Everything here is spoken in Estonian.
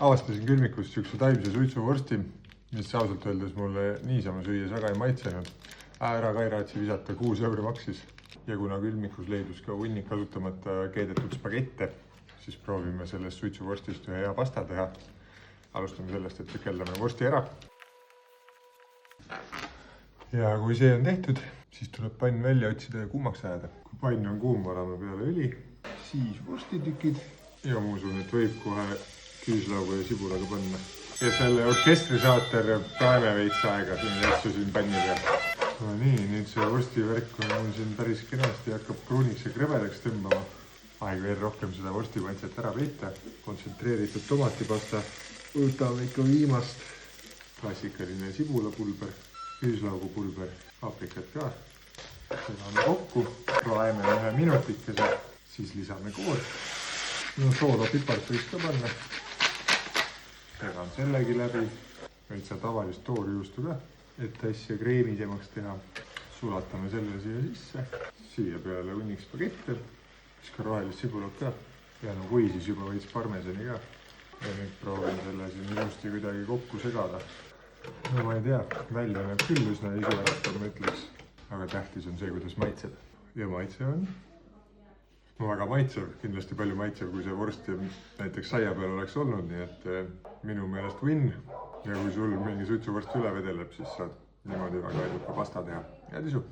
Avastasin külmikust siukse taimse suitsuvorsti, mis ausalt öeldes mulle niisama süües väga ei maitsenud. Ära ka ei raatsi visata, 6 euri maksis. Ja kuna külmikus leidus ka hunnik kasutamata keedetud spagette, siis proovime sellest suitsuvorstist ühe hea pasta teha. Alustame sellest, et tükeldame vorsti ära. Ja kui see on tehtud, siis tuleb pann välja otsida ja kuumaks ajada. Kui pann on kuum, varame peale õli, siis vorstitukid ja ma usun, et võib kohe küüslaugu ja sibulaga panna. Ja selle orkestrisaater praeme veits aega, siin asju siin panni peal. No nii, nüüd see vorstivärk on mul siin päris kenasti, hakkab pruuniks ja krõbedaks tõmbama. Aeg veel rohkem seda vorstimaitset ära peita. Kontsentreeritud tomatipasta. Võtame ikka viimast. Klassikaline sibulapulber, küüslaugupulber, paprikat ka. Lisame kokku, praeme 1 minutikese, siis lisame koor. No soola pipart võiks ka panna. Segan sellegi läbi. Veitsa tavalist toorjuustu ka, et asja kreemisemaks teha. Sulatame selle siia sisse. Siia peale hunnik spagette. Siis ka rohelist sibulat ka. Ja no kui siis juba võiks parmesani ka. Ja nüüd proovin selle siin ilusti kuidagi kokku segada. No ma ei tea, välja näeb küll üsna iseväratav, ma ütleks. Aga tähtis on see, kuidas maitseb. Ja maitse on väga maitsev, kindlasti palju maitsev, kui see vorst näiteks saia peal oleks olnud, nii et minu meelest win. Ja kui sul mingi suitsuvorst üle vedeleb, siis saad niimoodi väga eduka pasta teha. Head isu!